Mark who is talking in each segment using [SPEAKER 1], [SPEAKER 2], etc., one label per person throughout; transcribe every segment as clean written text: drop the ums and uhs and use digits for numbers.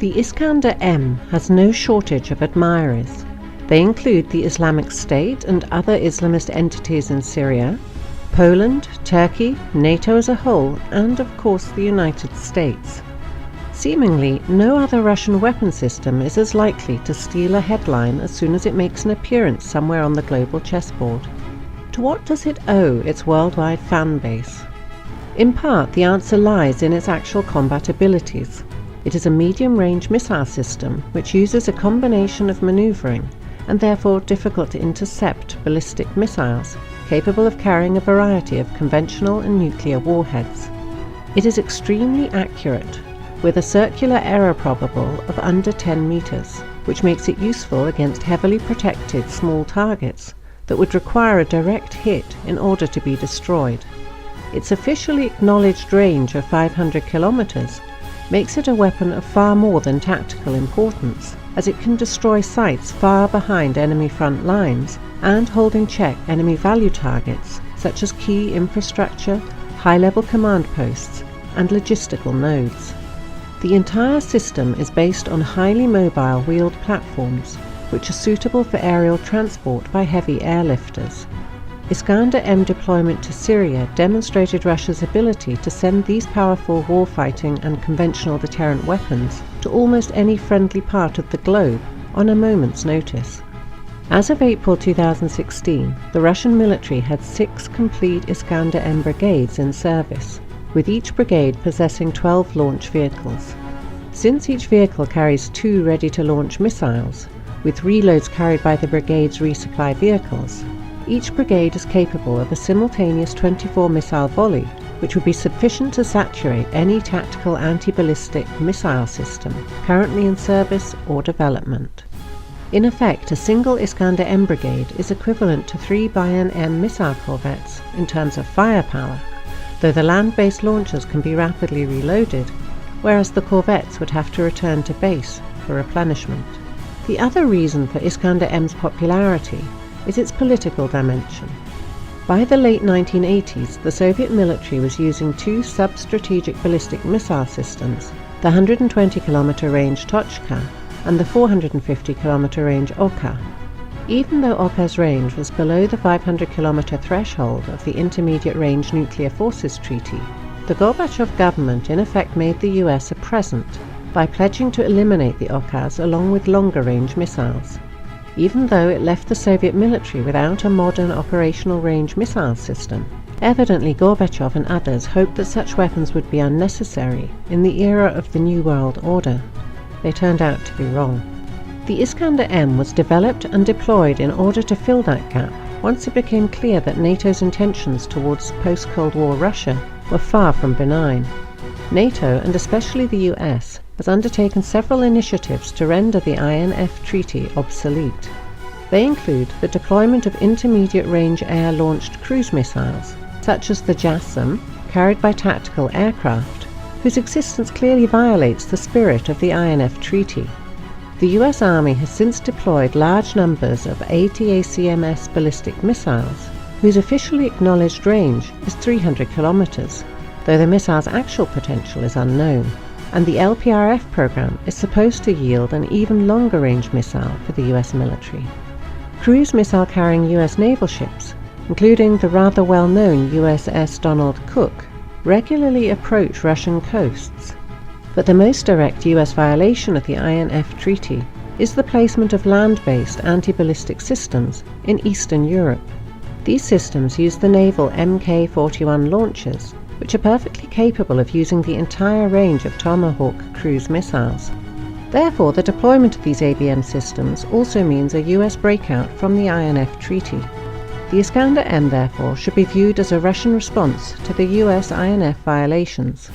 [SPEAKER 1] The Iskander-M has no shortage of admirers. They include the Islamic State and other Islamist entities in Syria, Poland, Turkey, NATO as a whole, and of course the United States. Seemingly, no other Russian weapon system is as likely to steal a headline as soon as it makes an appearance somewhere on the global chessboard. To what does it owe its worldwide fan base? In part, the answer lies in its actual combat abilities. It is a medium-range missile system which uses a combination of maneuvering and therefore difficult to intercept ballistic missiles, capable of carrying a variety of conventional and nuclear warheads. It is extremely accurate, with a circular error probable of under 10 meters, which makes it useful against heavily protected small targets that would require a direct hit in order to be destroyed. Its officially acknowledged range of 500 kilometers makes it a weapon of far more than tactical importance, as it can destroy sites far behind enemy front lines and hold in check enemy value targets such as key infrastructure, high-level command posts, and logistical nodes. The entire system is based on highly mobile wheeled platforms, which are suitable for aerial transport by heavy airlifters. Iskander-M deployment to Syria demonstrated Russia's ability to send these powerful warfighting and conventional deterrent weapons to almost any friendly part of the globe on a moment's notice. As of April 2016, the Russian military had 6 complete Iskander-M brigades in service, with each brigade possessing 12 launch vehicles. Since each vehicle carries 2 ready-to-launch missiles, with reloads carried by the brigade's resupply vehicles, each brigade is capable of a simultaneous 24-missile volley, which would be sufficient to saturate any tactical anti-ballistic missile system currently in service or development. In effect, a single Iskander-M brigade is equivalent to 3 Bayan-M missile corvettes in terms of firepower, though the land-based launchers can be rapidly reloaded, whereas the corvettes would have to return to base for replenishment. The other reason for Iskander-M's popularity is its political dimension. By the late 1980s, the Soviet military was using 2 sub-strategic ballistic missile systems, the 120-kilometer range Tochka and the 450-kilometer range Oka. Even though Oka's range was below the 500-kilometer threshold of the Intermediate Range Nuclear Forces Treaty, the Gorbachev government in effect made the US a present by pledging to eliminate the Okas along with longer-range missiles. Even though it left the Soviet military without a modern operational range missile system, evidently Gorbachev and others hoped that such weapons would be unnecessary in the era of the New World Order. They turned out to be wrong. The Iskander-M was developed and deployed in order to fill that gap once it became clear that NATO's intentions towards post-Cold War Russia were far from benign. NATO, and especially the US, has undertaken several initiatives to render the INF Treaty obsolete. They include the deployment of intermediate-range air-launched cruise missiles, such as the JASSM, carried by tactical aircraft, whose existence clearly violates the spirit of the INF Treaty. The US Army has since deployed large numbers of ATACMS ballistic missiles, whose officially acknowledged range is 300 kilometers, though the missile's actual potential is unknown, and the LPRF program is supposed to yield an even longer-range missile for the US military. Cruise missile-carrying US naval ships, including the rather well-known USS Donald Cook, regularly approach Russian coasts. But the most direct US violation of the INF Treaty is the placement of land-based anti-ballistic systems in Eastern Europe. These systems use the naval Mk-41 launchers, which are perfectly capable of using the entire range of Tomahawk cruise missiles. Therefore, the deployment of these ABM systems also means a US breakout from the INF Treaty. The Iskander-M, therefore, should be viewed as a Russian response to the US INF violations.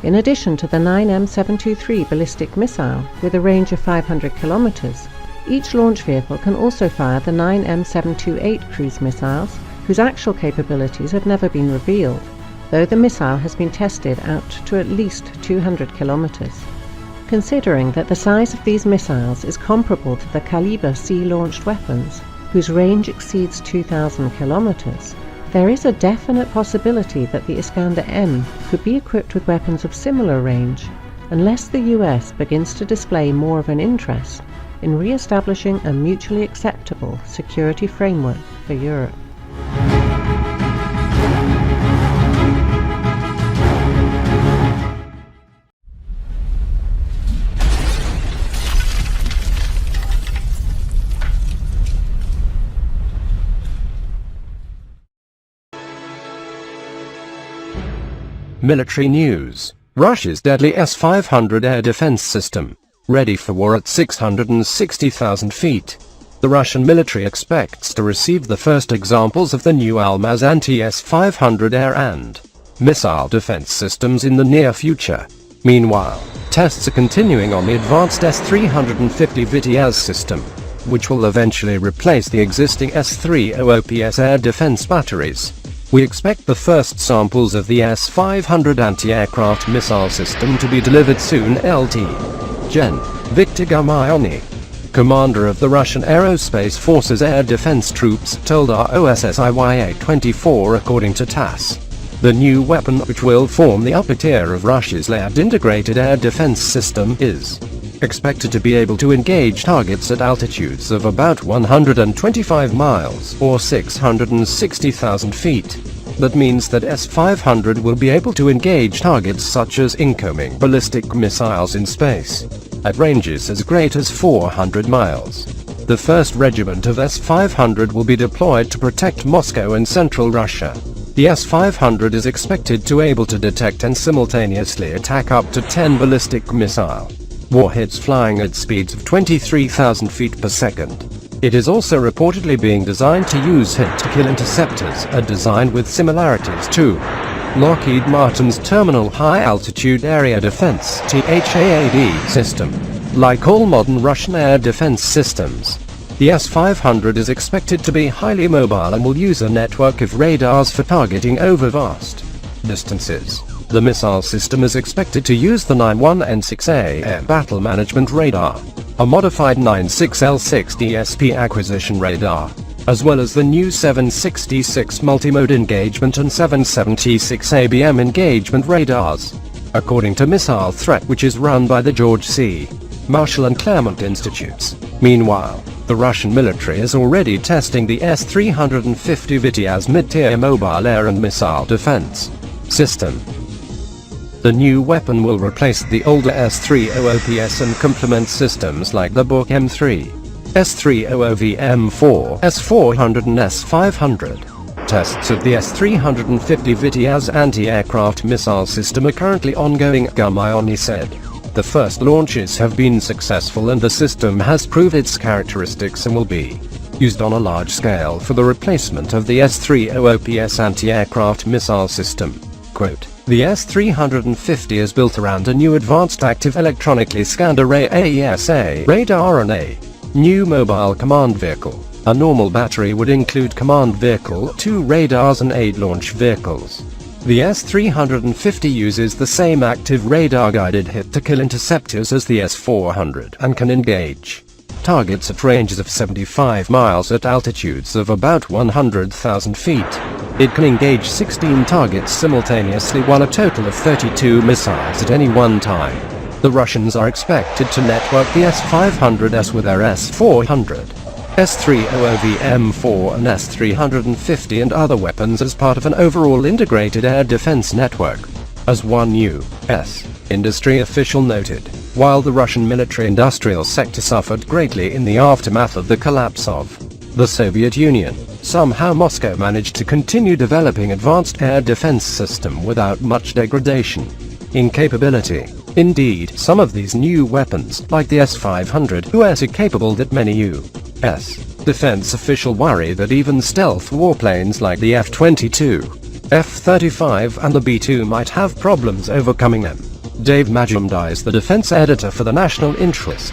[SPEAKER 1] In addition to the 9M723 ballistic missile with a range of 500 kilometers, each launch vehicle can also fire the 9M728 cruise missiles, whose actual capabilities have never been revealed, though the missile has been tested out to at least 200 kilometers. Considering that the size of these missiles is comparable to the Kalibr sea-launched weapons, whose range exceeds 2,000 kilometers, there is a definite possibility that the Iskander-M could be equipped with weapons of similar range, unless the US begins to display more of an interest in re-establishing a mutually acceptable security framework for Europe.
[SPEAKER 2] Military news. Russia's deadly S-500 air defense system, ready for war at 660,000 feet. The Russian military expects to receive the first examples of the new Almaz anti-S-500 air and missile defense systems in the near future. Meanwhile, tests are continuing on the advanced S-350 Vityaz system, which will eventually replace the existing S-300PS air defense batteries. We expect the first samples of the S-500 anti-aircraft missile system to be delivered soon. Lt. Gen. Viktor Gurmayony, commander of the Russian Aerospace Forces Air Defense Troops, told ROSSIYA-24 according to TASS. The new weapon, which will form the upper tier of Russia's layered integrated air defense system, is expected to be able to engage targets at altitudes of about 125 miles or 660,000 feet. That means that S-500 will be able to engage targets such as incoming ballistic missiles in space at ranges as great as 400 miles. The first regiment of S-500 will be deployed to protect Moscow and central Russia. The S-500 is expected to be able to detect and simultaneously attack up to 10 ballistic missile warheads flying at speeds of 23,000 feet per second. It is also reportedly being designed to use hit-to-kill interceptors, a design with similarities to Lockheed Martin's Terminal High Altitude Area Defense (THAAD) system. Like all modern Russian air defense systems, the S-500 is expected to be highly mobile and will use a network of radars for targeting over vast distances. The missile system is expected to use the 91N6A Air Battle Management Radar, a modified 96L6 DSP acquisition radar, as well as the new 766 Multimode Engagement and 776 ABM Engagement radars, according to Missile Threat, which is run by the George C. Marshall and Claremont Institutes. Meanwhile, the Russian military is already testing the S-350 Vityaz mid-tier mobile air and missile defense system. The new weapon will replace the older S-300PS and complement systems like the Buk M3, S-300V M4, S-400 and S-500. Tests of the S-350 Vityaz anti-aircraft missile system are currently ongoing, Gurmayony said. The first launches have been successful and the system has proved its characteristics and will be used on a large scale for the replacement of the S-300PS anti-aircraft missile system. Quote, the S-350 is built around a new advanced active electronically scanned array AESA radar and a new mobile command vehicle. A normal battery would include command vehicle, 2 radars and 8 launch vehicles. The S-350 uses the same active radar-guided hit-to-kill interceptors as the S-400 and can engage targets at ranges of 75 miles at altitudes of about 100,000 feet. It can engage 16 targets simultaneously, while a total of 32 missiles at any one time. The Russians are expected to network the S-500S with their S-400, S-300V M4 and S-350 and other weapons as part of an overall integrated air defense network, as one U.S. industry official noted. While the Russian military-industrial sector suffered greatly in the aftermath of the collapse of the Soviet Union, somehow Moscow managed to continue developing advanced air defense system without much degradation in capability. Indeed, some of these new weapons, like the S-500, are so capable that many U.S. defense officials worry that even stealth warplanes like the F-22, F-35 and the B-2 might have problems overcoming them. Dave Majumdar is the defense editor for the National Interest.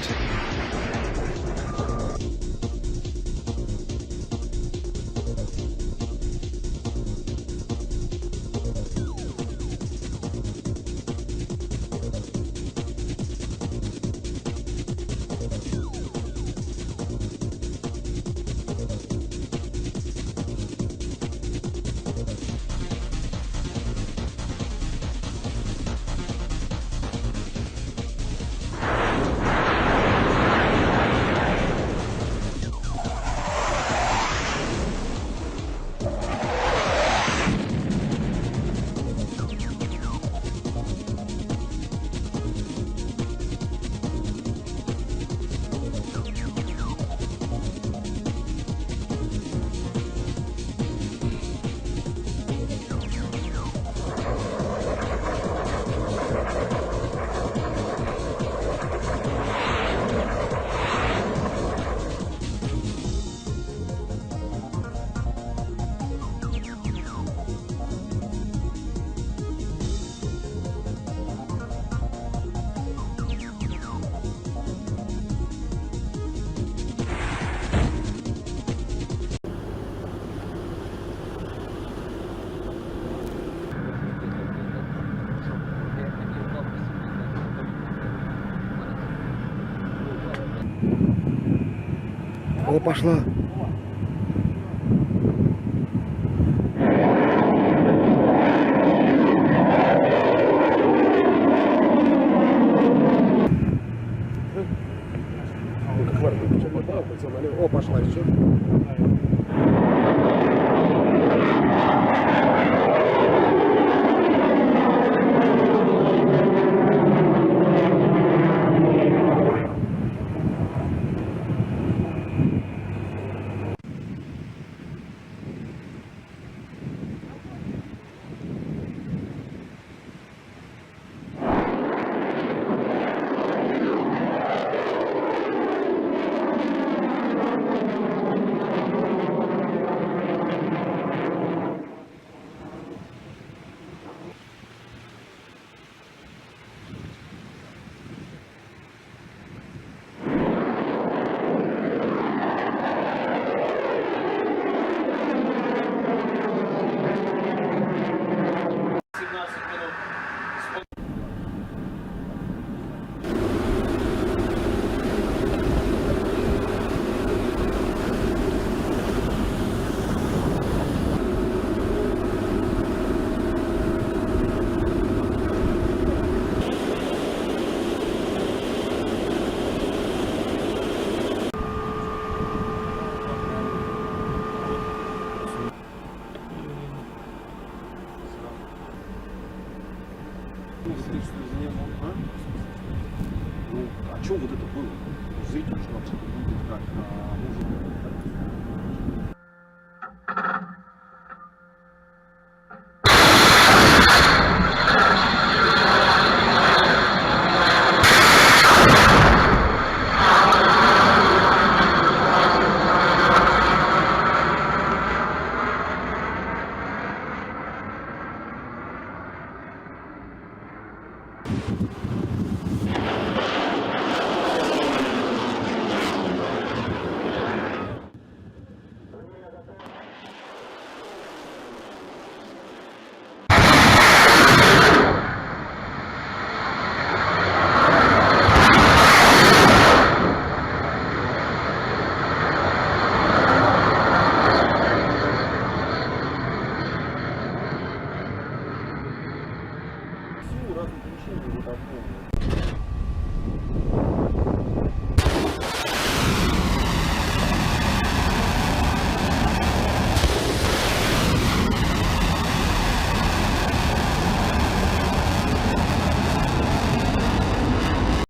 [SPEAKER 3] О, пошла. О, пошла еще. Ну, а что вот это было? Жить уже вообще будет как разные помещения вот